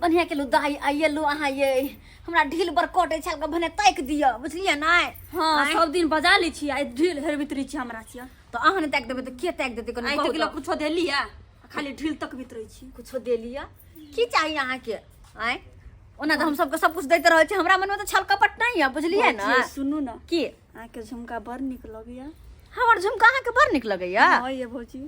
बढ़िया के दाई आइए लो अहाँ ये हमरा ढील बर कटे छल के भने ताक दिया बुझलिए ना। हां सब दिन बजा ली छी आ ढील हेर बितरी छी हमरा छिया तो अहाँ ने ताक देबे तो के ताक देते कोनो आई कहू तो किलो कुछो देलिया खाली ढील तक बितरै छी कुछो दे लिया की चाहिए अहाँ के आय ओना तो हम सबके सब कुछ देते रहे छी हमरा मन में तो छल कपट नहीं है बुझलिए ना। सुनू ना की आ के झुमका बड़ निक लगैया हमर झुमका अहाँ के बड़ निक लगैया। हां ये भौजी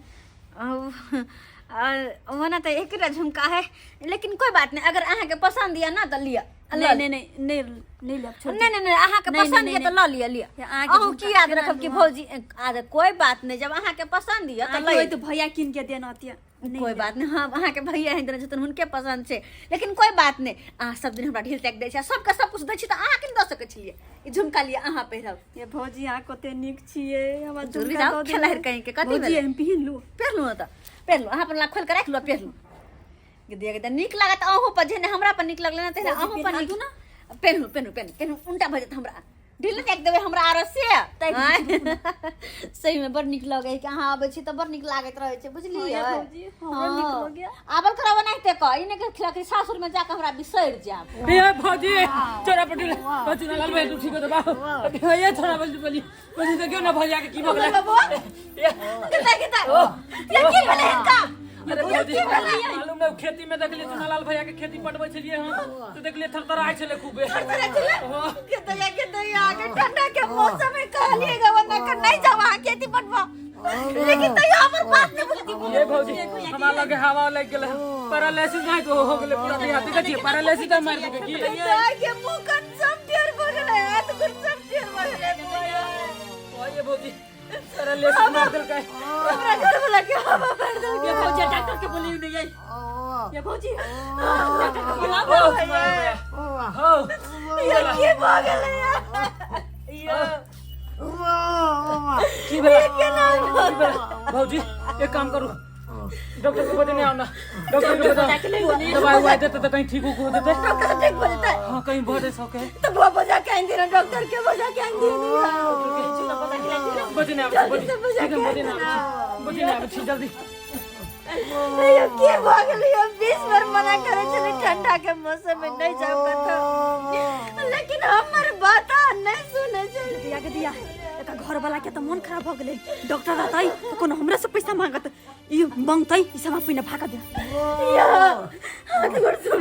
ओना तो एक झुमका है लेकिन कोई बात नहीं अगर अहाँ के पसंद या ना तो लिया। नहीं ले छोड़ नहीं अहाँ के पसंद है तो ल लिया लिया। अहू की याद रखब कि भौजी आज कोई बात नहीं जब अहाँ के पसंद है तो ले तो भैया किन के देना तिया कोई बात नहीं। हाँ अहाँ के भैया हैं देने छथुन हुनके पसंद छे लेकिन कोई बात नहीं अहाँ सब दिन हमरा ढील ताक दै छै सबके सब कुछ दै छी तो अहाँ किन द सकै छियै ई झुमका लिया अहाँ पहिरब। ये भौजी आ कते निक छियै हमर जरूरी जाओ खेलहर कहीं के कथि भौजी हम पहिन लू त पहिर लो अहाँ अपन खोल के राख लो पहिर लो के निक लागत अहू पर जेने हमरा पर निक लगले ना तेने अहू पर निक ना पहिरु उल्टा भ जात हमरा ढील ताक देबे हमरा आरो से सही में बड़ निक लगे कि अहाँ आबै छी त बड़ निक लागत रहे छै बुझलियै भौजी हमरा निक लगे आबल करब नहीं ते क इने के खिला के सासुर में जाके हमरा बिसैर जाब। ए भौजी छोरा पटिल बच्ची ना लाल भाई तू ठीक हो बा ये छोरा बोली तो क्यों ना भैया के की भगले किता ये की भेले इनका अरे भौजी मालूम नहीं खेती में देखली तू लाल भैया के खेती पटबै छलिए हम तो देखली थरथराई छले खूबे किता आगे ठंडा के मौसम में कहलिएगा वरना कर नहीं जाओ वहां खेती पटवा लेकिन तो हमर बात नहीं बुझती ये भौजी हमरा लगे हवा लग गेल पैरालिसिस नहीं तो हो गेले पूरा देह देख छी पैरालिसिस तो मार देबे की के मुंह कट सब ढेर हो गेले हाथ गुड़ सब ढेर हो गेले ये भौजी पैरालिसिस मार देल का हमरा घर वाला के हवा मार दे ये भौजी डॉक्टर के बोली नहीं ये भौजी डॉक्टर के बोला हो ये की हो गेले यार की भेला भौजी एक काम करू डॉक्टर को बता नहीं आना डॉक्टर को बता दवाई वाई देते तो कहीं ठीक हो देते डॉक्टर ठीक बोल देता है हां कहीं बहुत ऐसा है तो वो बजा के आंदी ना डॉक्टर के बजा के आंदी बजे नहीं आवे बजे नहीं आवे जल्दी ये की भाग लियो 20 बार मना करे चले ठंडा के मौसम में नहीं जाओ तो लेकिन हमर बात नहीं सुने चल दिया एका घर वाला के त मन खराब हो गेले डॉक्टर रहतै तो कोनो हमरा से पैसा मांगत ई मांगतै ई सब पहिने भागा दे या हाथ गोड़ सुन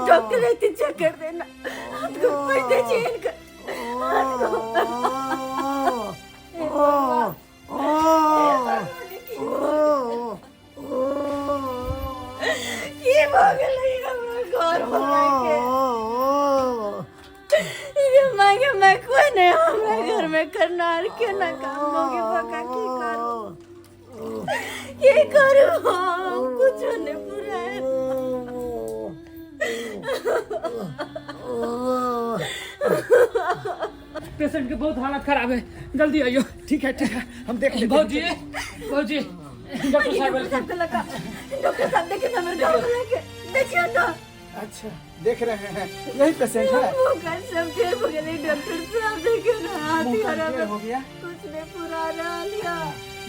डॉक्टर इतने चेक कर देना हाथ को पैसे चेन कर ये भाग ले हमरा घर वाला के मैं कोई नहीं हमरा घर में करना और क्यों ना काम होगे पका की करूं कुछ नहीं पूरा है पेशेंट के बहुत हालत खराब है जल्दी आइयो ठीक है हम देख लेते भौजी डॉक्टर साहब डॉक्टर साहब देखिए ना मेरे घर वाला के देखिए ना अच्छा देख रहे हैं यही पेशेंट है वो कर सब ठीक हो गए डॉक्टर साहब देखिए ना हाथ ही खराब हो गया कुछ ने पुराना लिया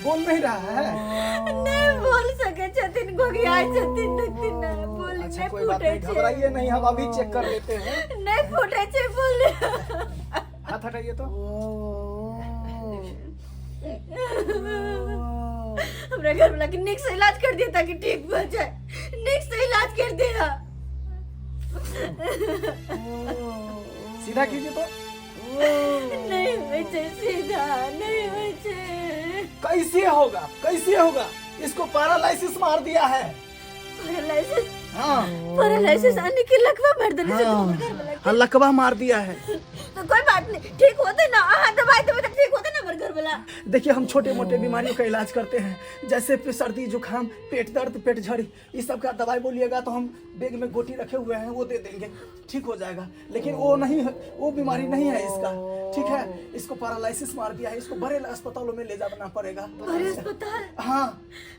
बोल नहीं रहा है नहीं बोल सके छतिन गोगिया छतिन देखतिन ना बोल अच्छा नहीं कोई बात फूटे नहीं घबराइए नहीं हम अभी चेक कर लेते हैं नहीं फूटे छे बोल हाथ हटाइए तो हमरा घर वाला के निक से इलाज कर दिया ताकि ठीक हो जाए निक से इलाज कर दिया सीधा कीजिए तो नहीं बचे सीधा नहीं बचे कैसे होगा इसको पैरालिसिस मार दिया है पैरालिसिस हाँ पैरालिसिस आने की लकवा मार देने से तो घर वाला हाँ लकवा मार दिया है तो कोई बात नहीं ठीक होते ना दवाई तो ठीक होते ना मेरे घर वाला देखिए हम छोटे मोटे बीमारियों का इलाज करते हैं जैसे सर्दी जुकाम पेट दर्द पेट झड़ी इस सब का दवाई बोलिएगा तो हम बैग में गोटी रखे हुए हैं वो दे देंगे ठीक हो जाएगा लेकिन वो नहीं है वो बीमारी नहीं है इसका ठीक है इसको पैरालिसिस मार दिया है इसको बड़े अस्पतालों में ले जाना पड़ेगा बड़े अस्पताल हाँ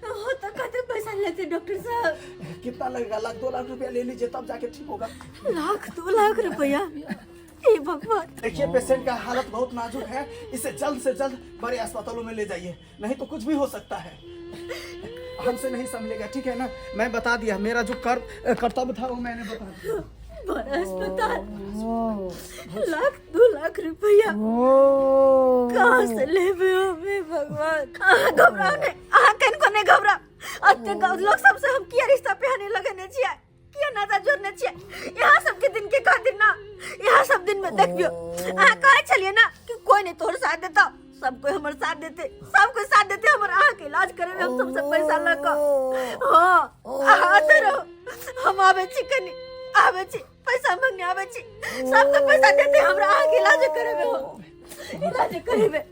हो तो कहते पैसा लेते डॉक्टर साहब कितना लगेगा 1-2 लाख रुपया ले लीजिए तब जाके ठीक होगा 1-2 लाख रुपया हे भगवान देखिए पेशेंट का हालत बहुत नाजुक है इसे जल्द से जल्द बड़े अस्पतालों में ले जाइए नहीं तो कुछ भी हो सकता है हमसे नहीं संभलेगा, ठीक है ना? मैं बता दिया, मेरा जो कर्तव्य था वो मैंने बता दिया। बड़ा अस्पताल, 1-2 लाख रुपया कहाँ से लेबे हमें भगवान? कहाँ घबराने, किनको नहीं घबरा। अत्ते लोग सबसे हम किया रिश्ता पे आने लगने छिए, किया नाता जोड़ने छिए। यहाँ सबके दिन के खातिर ना, यहाँ सब दिन में देखियो कहे चलिए ना कि कोई नहीं तोहर साथ देता, सब कोई हमारे साथ देते, सब कोई साथ देते हमारे के इलाज करे में। हम सबसे पैसा लगा हाँ आते रहो, हम आवे छी कनी आवे छी, पैसा मांगने आवे छी, सबके पैसा देते हमरा के इलाज करे में। हो इलाज करे में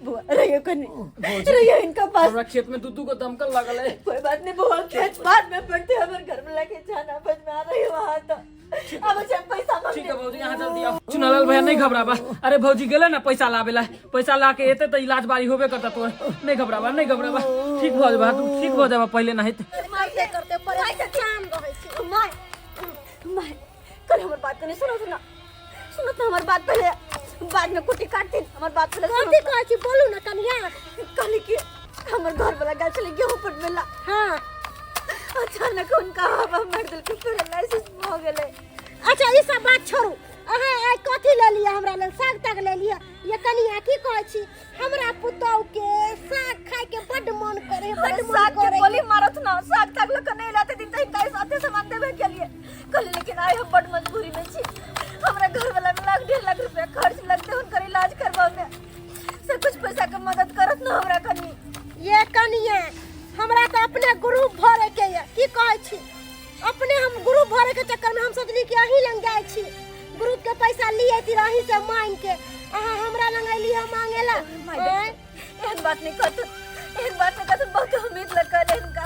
बुआ रहियो कनी, रहियो इनका पास। हमरा खेत में दूध को दमकल लागल है। कोई बात नहीं बुआ, खेत बाद में पड़ते हमारे घर में लेके जाना, बस में आ रही हो वहां तो अब अच्छा पैसा मांगने। ठीक है भौजी, यहाँ जल्दी आओ। चुनालाल भैया नहीं घबराबा। अरे भौजी गेले ना पैसा लावेला, पैसा ला के एते तो इलाज बारी होबे करता। तो नहीं घबराबा, नहीं घबराबा, ठीक हो जाबा, तू ठीक हो जाबा। पहले नहीं मारते करते पढ़ाई से काम रहे छी। मैं कल हमार बात करने सुनो तो हमार बात पहले, बाद में कुटी काटती हमार बात पहले सुनो। कथि कहै छी बोलू ना कनिया। कहली कि हमर घर वाला गल चले गेहूं पर मेला। हां अचानक उनका हवा मार दिल के पैरालिसिस हो गेले। अच्छा ई सब बात छोड़ू, अहाँ आइ कथि ले लिया हमरा लेल? साग ताग ले लिया। ये कनिया की कहै छी, हमरा पुतौ के साग खाए के बड मन करे, बड मन करे। बोली मारत ना, साग ताग ल कने लाते दिन तई काई साथे सामान देबे के लिए कल, लेकिन आइ हम बड मजबूरी में छी। हमरा घर वाला में 1.5 लाख रुपया खर्च लगते उनकर इलाज करवा में, से कुछ पैसा के मदद करत ना हमरा कनी। ये कनिया हमरा तो अपने ग्रुप भरे के है, की कहै छी, अपने हम ग्रुप भरे के चक्कर में हम सोचली कि अही लंग जाय छी, ग्रुप के पैसा लिए थी रही से मांग के, अहाँ हमरा लंग आइली हम मांगेला। एक बात नहीं कहत, एक बात नहीं कहत, बहुत उम्मीद लगल है इनका,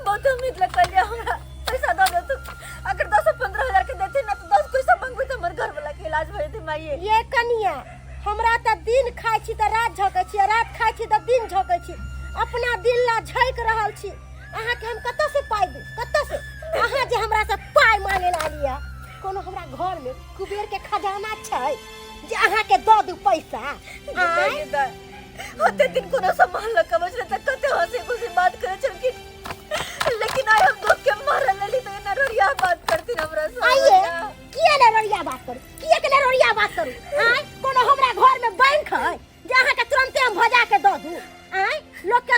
बहुत उम्मीद लगल है। हमरा पैसा दे दे तू, अगर 10-15 हजार के देती ना तो 10 पैसा मांगबे तो हमर घर वाला के इलाज भर दे माई। ये कनिया हमरा त दिन खाइ छी त रात झकै छी, रात खाइ छी त दिन झकै छी, अपना दिल ला झैक रहल छी। अहाँ के हम कत से पाइ दे, कत से? अहाँ जे हमरा से पाइ मांगे ला लिया, कोनो हमरा घर में कुबेर के खजाना छै जे अहाँ के द दू पैसा? होते दिन कोनो सामान ल कबच ले त कते हंसी खुशी बात करे छलखिन, लेकिन आइ हम दुख के मारल लेली त एना रोरिया बात करती हमरा से। आइए किए ने रोरिया बात करू, किए के ने रोरिया बात करू? आइ कोनो हमरा घर में बैंक है जे अहाँ के तुरंते हम भजा के द दू? आइ लोग के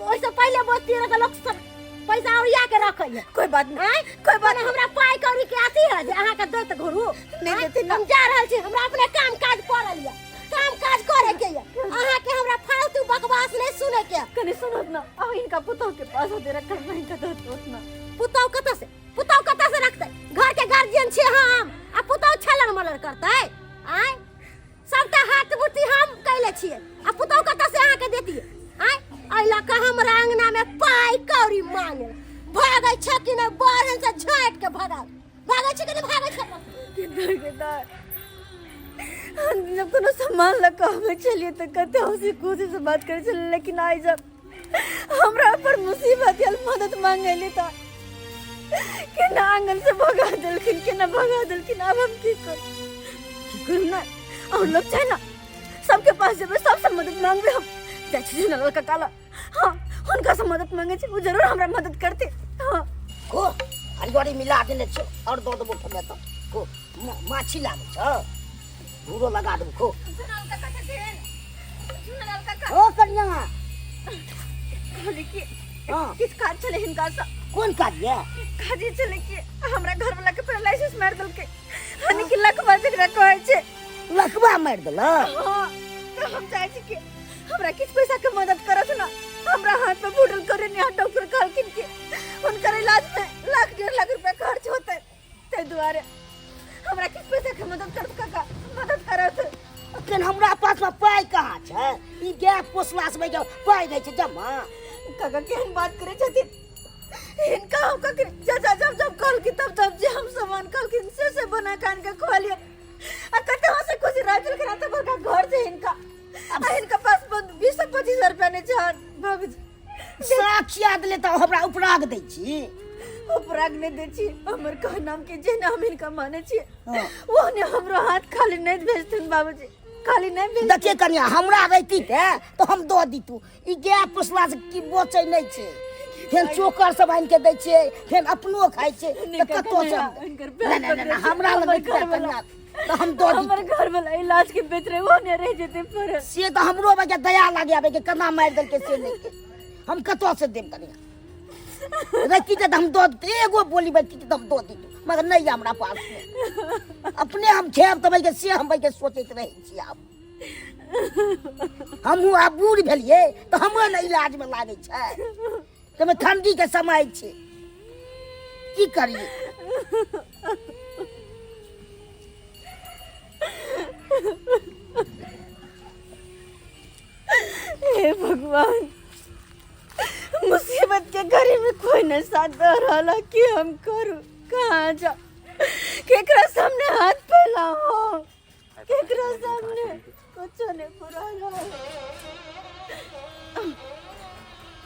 ओइसे पहले बोलती रह त लोग सब पैसा ओरिया के रखै है। कोई बात नहीं, कोई बात नहीं, हमरा पाई कौड़ी के आती है जे अहाँ के देत घरू नहीं देती। हम जा रहल छी, हमरा अपने काम काज करल या, काम काज करे के या, अहाँ के हमरा फालतू बकवास नहीं सुने के। कने सुनत ना, अब इनका पुतौ के पास होते रखल नहीं का देत ना। पुतौ कत से रखते? घर के गार्जियन छी हम, आ पुतौ छलन मलर करते? आइ सबटा हाथ बुती हम कैले छिए, आ पुतौ कत से अहाँ के देती? आइ आइला का हमरा अंगना में पाई कौड़ी मांगे भागै छ कि न, बारन से झट के भागै छ कि न भागै छ? किधर जब कोनो सामान लगा हमें चलिए तो कते हंसी खुशी से बात करे चले, लेकिन आई जब हमरा पर मुसीबत आयल मदद मांगे ली तो के ना आंगन से भगा देलखिन, के ना भगा देलखिन। अब हम की करू ना? और लोग छै ना, सबके पास जेबे, सबसे मदद मांगबे हम। जाइ छी नल का काला, हां उनका से मदद मांगे छी, वो जरूर हमरा मदद करते। हां को हरिगड़ी मिला देले छ और दो दबो में तो को माछी लागे छ, धूरो लगा दो को। नल का देन, नल का ओ कन्या कहली कि हां किस काज चले हिनका सा? कौन काज है? काजी चले कि हमरा घर वाला के पैरालिसिस मार देल के, हनी कि लखवा जकरा कहै छै लखवा मार देल। हां तो हम चाहे छी कि हमरा किछ पैसा के मदद करत ना, हमरा हाथ पे बूढ़ल करे नि, डॉक्टर कहलखिन कि उनकर इलाज में 1.5 लाख रुपया खर्च होते, ते दुआरे हमरा किछ पैसा के मदद कर काका, मदद करत। लेकिन हमरा पास में पाई कहाँ छै? ई गैप पोसला से के पाई नै छै जमा। काका केहन बात करे छथिन, इनका हम काका जब कल की तब जे हम सामान कल से बना कान के खोलिए, आ कते से खुशी राजल के रात भर का घर से इनका, अब इनका पास 20-25 हजार रुपया ने जान भग साखिया देले त हमरा उपराग दै छी, उपराग ने दे छी। हमर कह नाम के जे नाम इनका माने छी वो ने हमरो हाथ खाली नहीं भेजथिन बाबूजी, खाली नहीं भेज। देखिए कन्या हमरा रहती थे तो हम दो दी तू, ई गैप पोसला से की बोचै नै छै, फेन चोकर सब आनि के दै छियै फेन अपनो खाइ छै तऽ कतौ से नहीं हमरा लग नहीं कनिया तो हम दो दी हमर घर वाला इलाज के बेतरे वो ने रह जेते पर से तो हमरो बके दया लागे आबे के केना मार देल के से नहीं हम कतौ से देब कनिया रखी त हम दो एगो बोली बची त हम दो दी मगर नहीं हमरा पास में अपने हम खेब तब के से हम के सोचैत रहै छी आब हमहू आब बूढ़ भेलिए तो हमरो न इलाज में लागे छै तमे ठंडी के समय छै की करिए हे भगवान मुसीबत के घड़ी में कोई न साथ दे रहा कि हम करूं कहाँ जा केकरा सामने हाथ फैलाओ केकरा सामने कुछ नहीं पुराना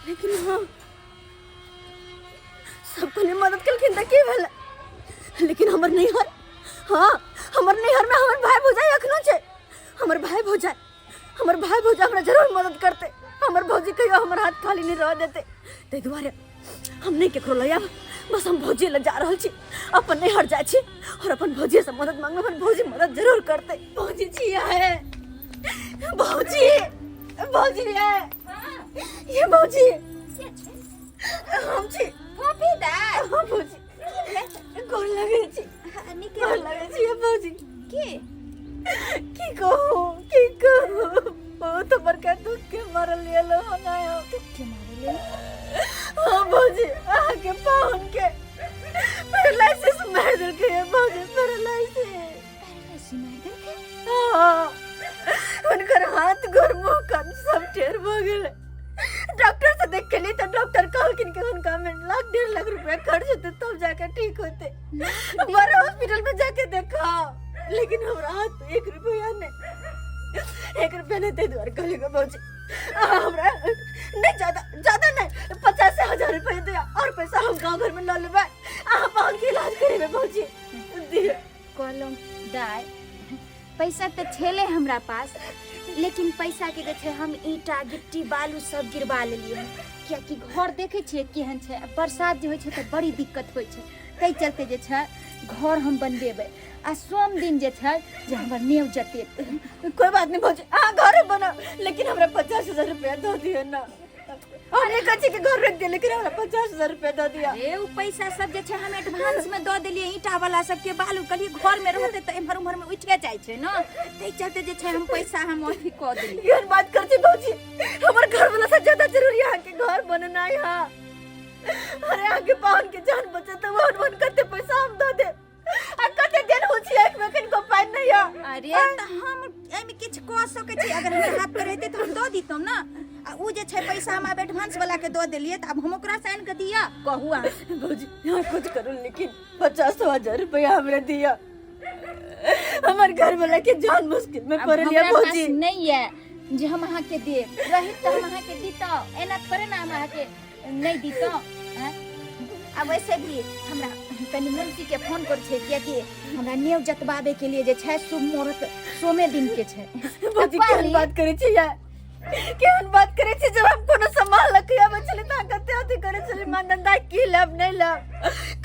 लेकिन हाँ सबको ने मदद कलखिन त की भेल लेकिन हमर नैहर हाँ हमर नैहर में हमर भाई भौजाई अखनो छै हमर भाई भौजाई हमरा जरूर मदद करते हमर भौजी कहियो हमर हाथ खाली नहीं रह देते तै दुआरे हम नहीं केकरो लय आब बस हम भौजी ले जा रहल छी अपन नैहर जाइ छी और अपन भौजी से मदद मांगब अपन भौजी मदद जरूर करते भौजी छिया है भौजी भौजी है ये भौजी हम छी कॉफी दा हाँ भौजी गोर लगे छी गोर लगे छी ये भौजी की कहो बहुत बड़का दुख के मारल लेलो हनायो के मारे ले हाँ भौजी आगे पाउन के पैरालिसिस मार दिल के भौजी पैरालिसिस हाँ उनकर हाथ गोर मुंह कान सब टेढ़ हो गेले डॉक्टर से देख के लिए तो डॉक्टर कहलकिन कि उनका में 1.5 लाख रुपया खर्च होते तब जाकर ठीक होते बड़े हॉस्पिटल में जाके देखा लेकिन हमरा हाथ में 1 रुपया नहीं 1 रुपया नहीं दे द्वार कहलेगा भौजी हमरा नहीं ज्यादा नहीं 50,000 रुपया दिया और पैसा हम गांव घर में ला लेबे आप उनके इलाज करेबे भौजी दिए कहलौं दाय पैसा तो छेले हमरा पास लेकिन पैसा के जे हम ईटा गिट्टी बालू सब गिरवा लेलिए क्या कि घर देखे छिए केहन छै बरसात जे होय छै त बड़ी दिक्कत होय छै तै चलते जे छै घर हम बनबेबै आ सोम दिन जे छै जे हमर नेव जतेत कोई बात नहीं भौजी घर बना लेकिन हमरा 50,000 रुपया दे दियो ना हमने कच्ची के घर रख दिया लेकिन हमरा 50,000 रुपया दे दिया ए उ पैसा सब जे छै हम एडवांस में दे देलिए ईटा वाला सब के बालू कली घर में रहते त एमहर उमहर में उठके जाय छै न तै चलते जे छै हम पैसा हम अथी क देलिए ये बात कर छी भौजी हमर घर वाला से ज्यादा जरूरी है कि घर बनना है अरे आगे पावन के जान बचे तो वो कते पैसा हम दे दे आ कते दिन हो छी एक में किनको पाई नहीं है अरे त हम एमे किछ क सकै छी अगर हमरा हाथ पे रहते त हम दे दितौ न आ उ जे छै पैसा हम अब एडवांस वाला के दे देलिए त अब हम ओकरा साइन के दिया कहू आ भौजी यहाँ कुछ करो लेकिन 50,000 रुपया हमरे दिया हमर घर वाला के जान मुश्किल में पड़ लिया भौजी नहीं है जे हम अहाँ के दे रही त हम अहाँ के दितौ एना थोड़े ना हम अहाँ के नहीं दितौ अब वैसे भी हमरा कनी मुंशी के फोन कर छै कि हमरा नेव जतबाबे के लिए जे छै शुभ मुहूर्त सोमे दिन के छै भौजी केहन बात करे छी यार केहन बात करे छी जब हम कोनो सामान लखिया बचले त कते अथी करे छले मानदंडा की लाभ नहीं लाभ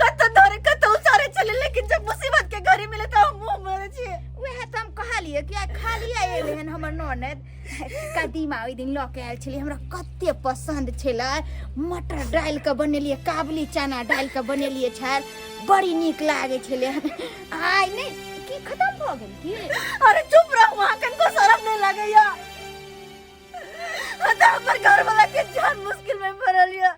कत धरे कत उसारे चले लेकिन जब मुसीबत के घड़ी मिले त हम मुंह मारे छी वह तो हम कहलिए कि खाली एहन हमर ननद कदीमा ओइ दिन ल के आयल छली हमरा कते पसंद छले मटर डाल के बनेलिए काबुली चना डाल के बनेलिए छल बड़ी नीक लागे छले आइ नहीं की खत्म भ गेल की अरे चुप रहो वहां कनको शर्म नहीं लागैया हमर घर वाला के जान मुश्किल में पड़ लिया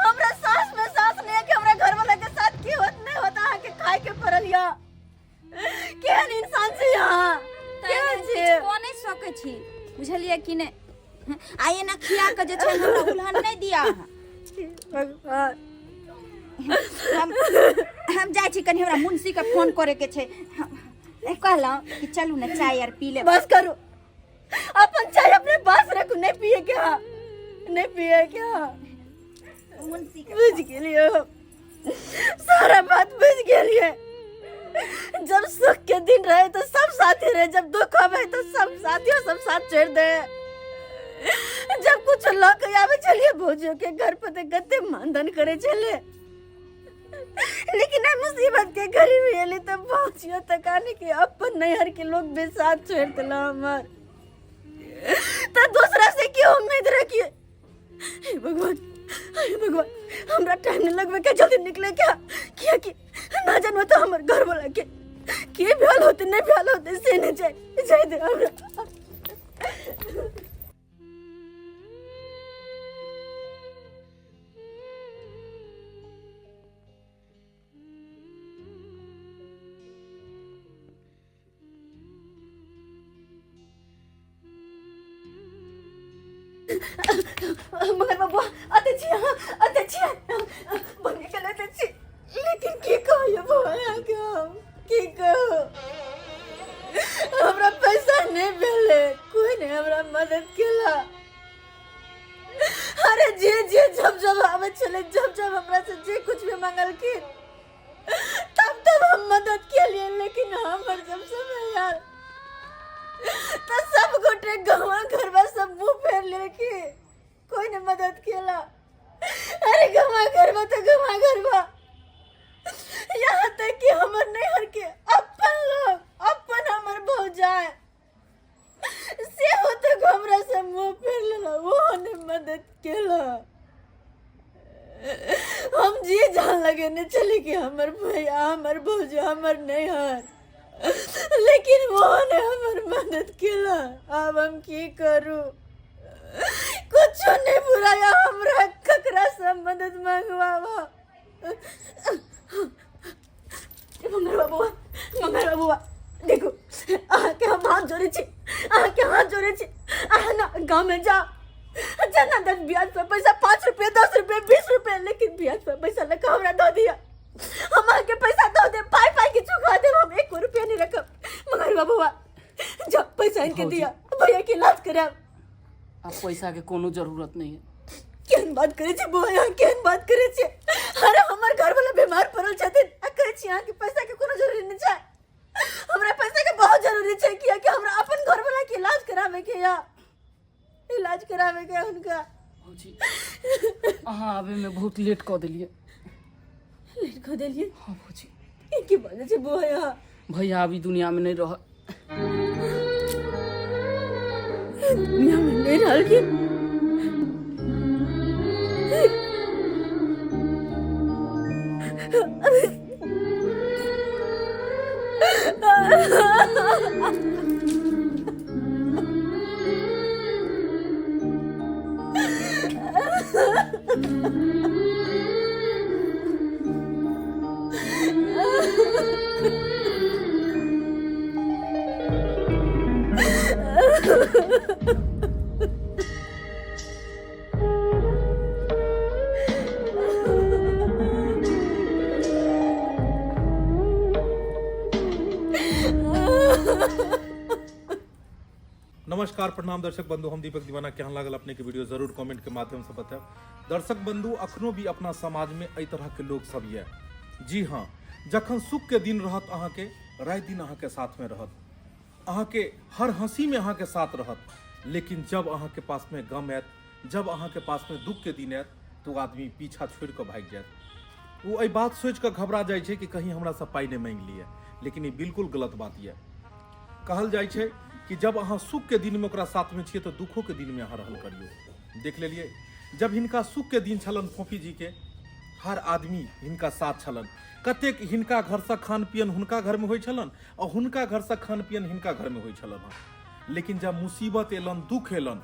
हमरा सास में सास नहीं है कि हमरा घर वाला के साथ की होत नहीं होता है कि खाए के पड़ लिया केहन इंसान छै यहाँ केहन छै कोने सकै छी बुझलिए कि नहीं आइए ना खिया के जे छै हमरा उल्हन नहीं दिया भगवान हम जाय छी कनी हमरा मुंशी के फोन करे के छै कहलौ कि चलू ना चाय यार पी ले बस करो अपन चाय अपने पास रखो नहीं पिए क्या मुंशी के बुझ गेलिए सारा बात बुझ गेलिए जब सुख के दिन रहे तो सब साथी रहे जब दुख आवे तो सब साथियों सब साथ छोड़ दे जब कुछ कुछ ला के आवे चलिए भौजियों के घर पर ते कते मानधन करे चले, लेकिन मुसीबत के गरीबी एली तो भौजियों तक आने के अपन नैहर के लोग बेसाथ छोड़ दिला हमार, तो दूसरा से क्यों उम्मीद रखिए। हे भगवान, हे भगवान, हमरा टाइम नहीं लगवे के जल्दी निकले क्या कि ना जानो तो हमर घर वाला के भ्याल होते नहीं भ्याल होते से नहीं जाए दे हमरा। मगर बाबू आते छी बने के लेते छी, लेकिन की कहो ये बुआ की कहो हमरा पैसा नहीं मिले, कोई नहीं हमरा मदद केला। अरे जे जब आवे चले, जब हमरा से जे कुछ भी मांगल की तब हम मदद के लिए, लेकिन हमर जब समय यार तो सब गोटे गाँव घर में सब मुंह फेर ले के कोई ने मदद केला। अरे गवा घर यहाँ तक कि हमर नैहर के अपन लोग अपन हमर भौजाई से होते हमरा से मुंह फेर लेला, वो ने मदद केला। हम जी जान लगे ने चले कि हमर भैया हमर भौजा हमर नैहर, लेकिन वो ने हमर मदद केला। अब हम की करूं, कुछ नहीं बुराया हमरा ककरा से मदद मांगवावा। मंगल बाबुआ देखो के हम हाथ जोड़े छी ना गाँव में जा जना 10 ब्याज पर पैसा 5 रुपए 10 रुपए 20 रुपए, लेकिन ब्याज पर पैसा लगा हमरा दो दिया, हमारे के पैसा दो दे पाई के चुका दे, हम 1 रुपया नहीं रखब। मगर बाबुआ जब पैसा इनके दिया भैया के इलाज कराब। अब पैसा के कोनो जरूरत नहीं है। केहन बात करे छे बुआ, केहन बात करे छे। अरे हमर घर वाला बीमार पड़ल छथिन आ कहै छी अहाँ के पैसा के कोनो जरूरी नहीं छै, हमरा पैसा के बहुत जरूरी छै कि हमरा अपन घर वाला के इलाज करावे के हुनका। भौजी अहाँ आवे में बहुत लेट क देलिए। लेट क देलिए? हाँ भौजी। ई की बात छै बुआ? भैया अभी दुनिया में नहीं रह। दुनिया में नहीं रहल की? नमस्कार प्रणाम दर्शक बंधु, हम दीपक दीवाना। केहन लागल अपने के वीडियो जरूर कमेंट के माध्यम से बताएं। दर्शक बंधु अखनो भी अपना समाज में एहि तरह के लोग सब ये। जी हाँ, जखन सुख के दिन रहत अहाँ के रात दिन अहाँ के साथ में रहत, अहाँ के हर हंसी में अहाँ के साथ रहत, लेकिन जब अहाँ के पास में गम आयत, जब अहाँ के पास में दुख के दिन आयत तो आदमी पीछा छोड़ के भाग जायत। वो एहि बात सोच के घबरा जाय छे कि कहीं हमरा से पाई नहीं मांग लिए, लेकिन ये बिल्कुल गलत बात ये। कहल जाय छे कि जब अहाँ सुख के दिन में ओकरा साथ में छिए तो दुखों के दिन में अहाँ रहल करियो। देख लेलिए, जब हिनका सुख के दिन छलन फोफी जी के, हर आदमी हिनका साथ छलन। कतेक हिनका घर से खान पियन हुनका घर में होइ छलन और हुनका घर से खान पियन हिनका घर में होइ छलन हँ। लेकिन जब मुसीबत एलन, दुख एलन,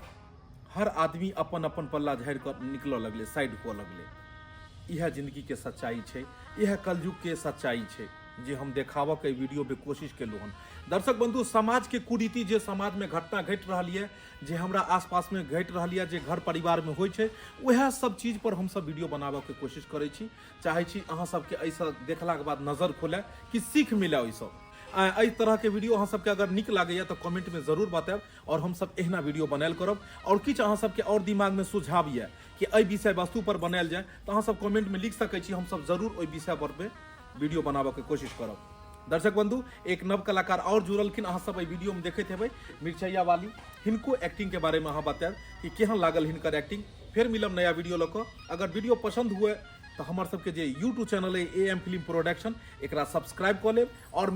हर आदमी अपन अपन पल्ला झाड़ि कर निकल लगले, साइड हुआ लगले। यह जिंदगी के सच्चाई है, यह कलयुग के सच्चाई है जे हम देखावा के वीडियो पे कोशिश केलू हन। दर्शक बंधु, समाज के कुरीति जे समाज में घटना घट रही है, जे हमरा आसपास में घट रही है, जे घर परिवार में होइ छै, वह सब चीज पर हम सब वीडियो बनाबे के कोशिश करे छी। चाहे छी अहाँ सबके ऐसा देखला के बाद नजर खोले कि सीख मिले। ओइ सब एहि तरह के वीडियो अहाँ सबके अगर निक लागैया तो कमेंट में जरूर बताएब और हम सब एहना वीडियो बनायल करब। और किछु अहाँ सबके और दिमाग में सुझाव ये कि एहि विषय वस्तु पर बनायल जाए तो अहाँ सब कमेंट में लिख सकै छी, हम सब जरूर ओहि विषय पर वीडियो बनाबे के कोशिश करब। दर्शक बंधु एक नव कलाकार और जुड़लखिन, अहाँ सब वीडियो में देखते हेबै मिर्चैया वाली, हिनको एक्टिंग के बारे में अहाँ बतायब कि केहन लागल हिनकर एक्टिंग। फिर मिलब नया वीडियो लऽ कऽ। अगर वीडियो पसंद हुए तो हमार सबके जे यूट्यूब चैनल है AM फिल्म प्रोडक्शन, एकरा सब्सक्राइब कऽ लेब और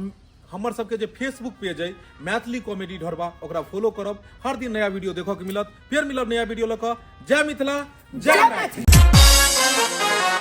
हमर सबके जे फेसबुक पेज है मैथिली कॉमेडी ढरबा, ओकरा फॉलो करब। हर दिन नया वीडियो देखो के मिलत। फिर मिलब नया वीडियो लऽ कऽ। जय मिथिला, जय मैथिली।